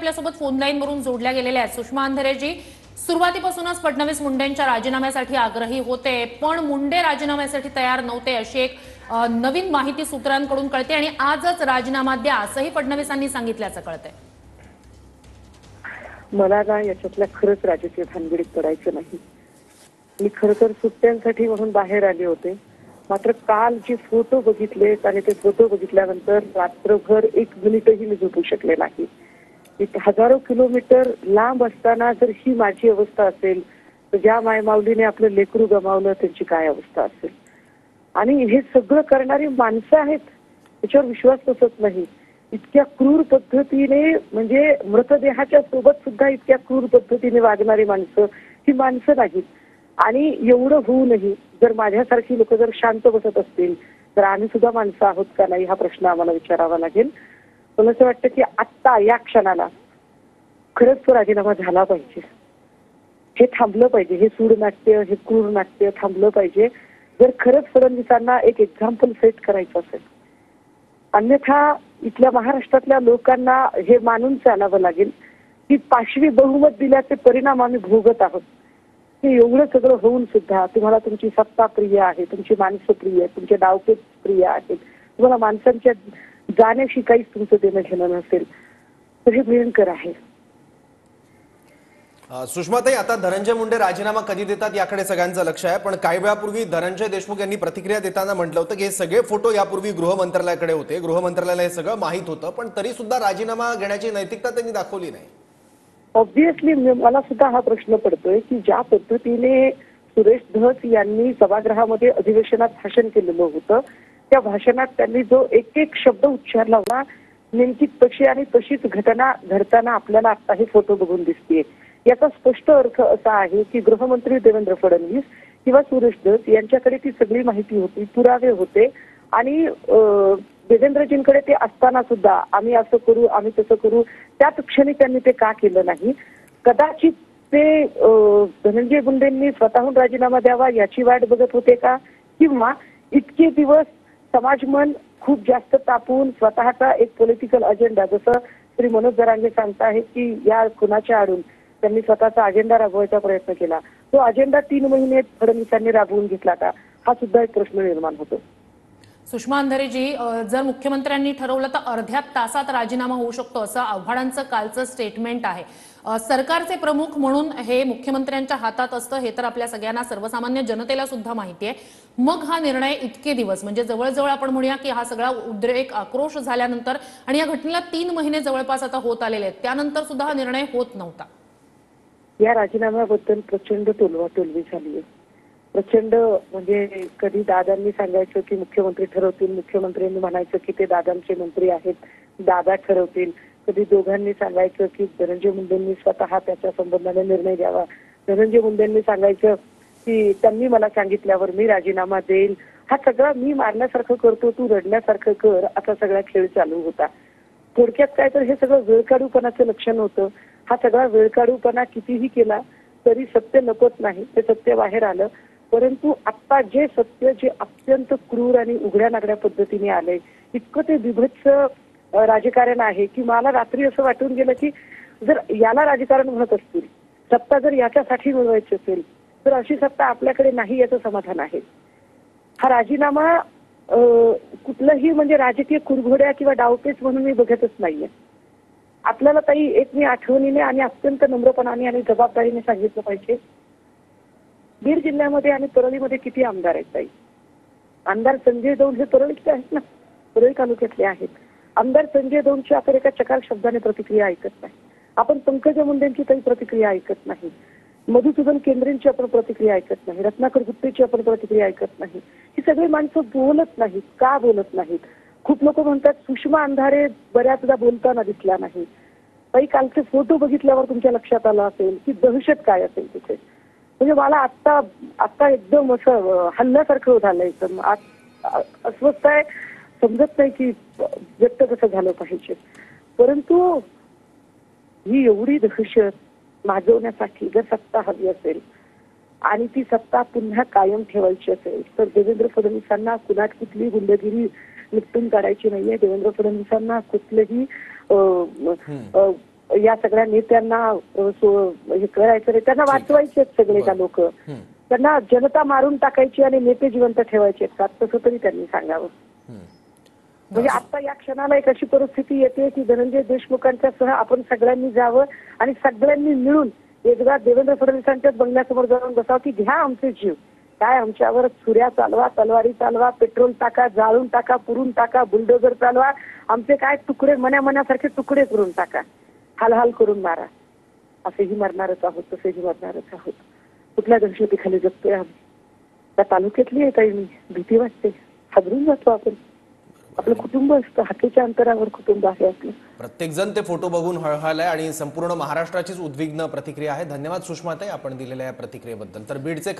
आपल्यासोबत phone line वरून जोडल्या गेलेल्या आहेत। सुषमा अंधारेजी, सुरुवातीपासूनच फडणवीस मुंडेंच्या राजीनाम्यासाठी आग्रही होते, पण मुंडे राजीनाम्यासाठी तयार नव्हते अशी एक नवीन माहिती सूत्रांकडून कळते आणि आजच राजीनामा द्या असंही फडणवीसांनी सांगितल्याचं कळतंय। मला ना याच्यातल्या खरंच राजकीय भानगडीत पडायचं नाही। मी खरं तर सुट्ट्यांसाठी म्हणून बाहेर आले होते, मात्र काल जे फोटो बघितलेत आणि ते फोटो बघितल्यानंतर रात्रभर एक मिनिटही मी झोपू शकले नाही। एक हजारो किलोमीटर लांब असताना जर ही माझी अवस्था असेल तर ज्या मायमाऊलीने आपलं लेकरू गमावलं त्यांची काय अवस्था असेल। आणि हे सगळं करणारी माणसं आहेत, त्याच्यावर विश्वास बसत नाही। इतक्या क्रूर पद्धतीने म्हणजे मृतदेहाच्या सोबत सुद्धा इतक्या क्रूर पद्धतीने वागणारी माणसं ही माणसं नाहीत। आणि एवढं होऊनही जर माझ्यासारखी लोक जर शांत बसत असतील तर आम्ही सुद्धा माणसं आहोत का नाही हा प्रश्न आम्हाला विचारावा लागेल। मला असं वाटतं की आत्ता या क्षणाला खरंच तो राजीनामा झाला पाहिजे, हे थांबलं पाहिजे, हे सूड नाट्य, हे क्रूर नाट्य थांबलं पाहिजे जर खरंच फडणवीसांना एक एक्झाम्पल सेट करायचं असेल। अन्यथा इथल्या महाराष्ट्रातल्या लोकांना हे मानून चालावं लागेल की पाशवी बहुमत दिल्याचे परिणाम आम्ही भोगत आहोत। हे एवढं सगळं होऊन सुद्धा तुम्हाला तुमची सत्ता प्रिय आहे, तुमची माणसं प्रिय आहेत, तुमचे डावपेच प्रिय आहेत, तुम्हाला माणसांच्या जाण्याशी काहीच तुमचं देणं घेणं नसेल तर हे भयंकर आहे। सुषमाताई, आता धनंजय मुंडे राजीनामा कधी देतात याकडे सगळ्यांचं लक्ष आहे, पण काही वेळापूर्वी धनंजय देशमुख यांनी प्रतिक्रिया देताना म्हटलं होतं की हे सगळे फोटो यापूर्वी गृह मंत्रालयाकडे होते, गृह मंत्रालयाला हे सगळं माहीत होतं, पण तरी सुद्धा राजीनामा घेण्याची नैतिकता त्यांनी दाखवली नाही। ऑब्व्हियसली मला सुद्धा हा प्रश्न पडतोय की ज्या पद्धतीने सुरेश धस यांनी सभागृहामध्ये अधिवेशनात भाषण केलेलं होतं, त्या भाषणात त्यांनी जो एक एक शब्द उच्चारला होता नेमकी तशी आणि तशीच घटना घडताना आपल्याला आता हे फोटो बघून दिसतेय। याचा स्पष्ट अर्थ असा आहे की गृहमंत्री देवेंद्र फडणवीस किंवा सुरेश धस यांच्याकडे ती सगळी माहिती होती, पुरावे होते आणि देवेंद्रजींकडे ते असताना सुद्धा आम्ही असं करू आम्ही तसं करू त्याच क्षणी त्यांनी ते का केलं नाही। कदाचित ते धनंजय मुंडेंनी स्वतःहून राजीनामा द्यावा याची वाट बघत होते का, किंवा इतके दिवस समाजमन खूप जास्त तापून स्वतःचा एक पॉलिटिकल अजेंडा, जसं श्री मनोज जरांगे सांगताहेत की या खुनाच्या आडून त्यांनी स्वतःचा अजेंडा राबवायचा प्रयत्न केला, तो अजेंडा 3 महिने फडणवीसांनी राबवून घेतला का, हा सुद्धा एक प्रश्न निर्माण होतो। सुषमा अंधारेजी, जर मुख्यमंत्र्यांनी ठरवलं तर अर्ध्या तासात राजीनामा होऊ शकतो असं आव्हाडांचं कालचं स्टेटमेंट आहे। सरकारचे प्रमुख म्हणून हे मुख्यमंत्र्यांच्या हातात असतं हे तर आपल्या सगळ्यांना सर्वसामान्य जनतेला सुद्धा माहिती आहे। मग हा निर्णय इतके दिवस म्हणजे जवळजवळ आपण म्हणूया की हा सगळा उद्रेक आक्रोश झाल्यानंतर आणि या घटनेला 3 महिने जवळपास आता होत आलेले आहेत, त्यानंतर सुद्धा हा निर्णय होत नव्हता। या राजीनाम्याबद्दल प्रचंड टोलवाटोलवी झाली आहे। प्रचंड म्हणजे कधी दादांनी सांगायचं की मुख्यमंत्री ठरवतील, मुख्यमंत्र्यांनी म्हणायचं की ते दादांचे मंत्री आहेत, दादा ठरवतील। कधी दोघांनी सांगायचं की धनंजय मुंडेंनी स्वतः त्याच्या संबंधाने निर्णय घ्यावा, धनंजय मुंडेंनी सांगायचं की त्यांनी मला सांगितल्यावर मी राजीनामा देईल। हा सगळा मी मारण्यासारखं करतो तू रडण्यासारखं कर असा सगळा खेळ चालू होता। थोडक्यात काय तर हे सगळं वेळकाढूपणाचं लक्षण होतं। हा सगळा वेळकाढूपणा कितीही केला तरी सत्य लपत नाही, ते सत्य बाहेर आलं। परंतु आता जे सत्य जे अत्यंत क्रूर आणि उघड्या नागड्या पद्धतीने आलंय, इतकं ते बिभत्स राजकारण आहे की मला रात्री असं वाटून गेलं की जर याला राजकारण म्हणत असतील, सत्ता जर याच्यासाठी मिळवायची असेल तर अशी सत्ता आपल्याकडे नाही याचं समाधान आहे। हा राजीनामा कुठलंही म्हणजे राजकीय कुरघोड्या किंवा डावपेच म्हणून मी बघतच नाहीये। आपल्याला ताई एक मी आठवणीने आणि अत्यंत नम्रपणाने आणि जबाबदारीने सांगितलं पाहिजे, बीड जिल्ह्यामध्ये आणि परळीमध्ये किती आमदार आहेत ताई? आमदार संजय दौंड हे परळीचे आहेत ना, परळी तालुक्यातले आहेत। आमदार संजय दौंडची आपण एका चकार शब्दाने प्रतिक्रिया ऐकत नाही, आपण पंकजा मुंडेंची काही प्रतिक्रिया ऐकत नाही, मधुसूदन केंद्रेंची आपण प्रतिक्रिया ऐकत नाही, रत्नाकर गुप्तेची आपण प्रतिक्रिया ऐकत नाही। ही सगळी माणसं बोलत नाहीत, का बोलत नाहीत? खूप लोक म्हणतात सुषमा अंधारे बऱ्याचदा बोलताना दिसल्या नाही। काही कालचे फोटो बघितल्यावर तुमच्या लक्षात आलं असेल की दहशत काय असेल तिथे। म्हणजे मला आता एकदम असं हल्ल्यासारखं झालंय, एकदम अस्वस्थ आहे, समजत नाही की व्यक्त कसं झालं पाहिजे। परंतु ही एवढी दहशत माजवण्यासाठी जर सत्ता हवी असेल आणि ती सत्ता पुन्हा कायम ठेवायची असेल तर देवेंद्र फडणवीसांना कुणात कुठली गुंडगिरी निपटून काढायची नाहीये। देवेंद्र फडणवीसांना कुठलंही या सगळ्या नेत्यांना हे करायचं नाही, त्यांना वाचवायचे सगळे का लोक, त्यांना जनता मारून टाकायची आणि नेते जिवंत ठेवायचे का, तसं तरी त्यांनी सांगावं. म्हणजे आता या क्षणाला एक अशी परिस्थिती येते की धनंजय देशमुखांच्या सह आपण सगळ्यांनी जावं आणि सगळ्यांनी मिळून एकदा देवेंद्र फडणवीसांच्याच बंगल्यासमोर जाऊन बसावं की घ्या आमचे जीव, काय आमच्यावर छुऱ्या चालवा, तलवारी चालवा, पेट्रोल टाका, जाळून टाका, पुरून टाका, बुलडोजर चालवा, आमचे काय तुकडे मन्यासारखे तुकडे करून टाका, हाल करून मारा. असेही मरणारच आहोत, तसेही मरणारच आहोत. कुठल्या दहशतीखाली जगतोय आम्ही? त्या तालुक्यातली आहे काही, मी भीती वाटते, हादरून जातो आपण. आपलं कुटुंब असतं, हाकेच्या अंतरावर कुटुंब आहे आपलं. प्रत्येक जण ते फोटो बघून हळहळलाय आणि संपूर्ण महाराष्ट्राचीच उद्विग्न प्रतिक्रिया आहे. धन्यवाद सुषमाताई, आपण दिलेल्या या प्रतिक्रियेबद्दल. तर बीडचे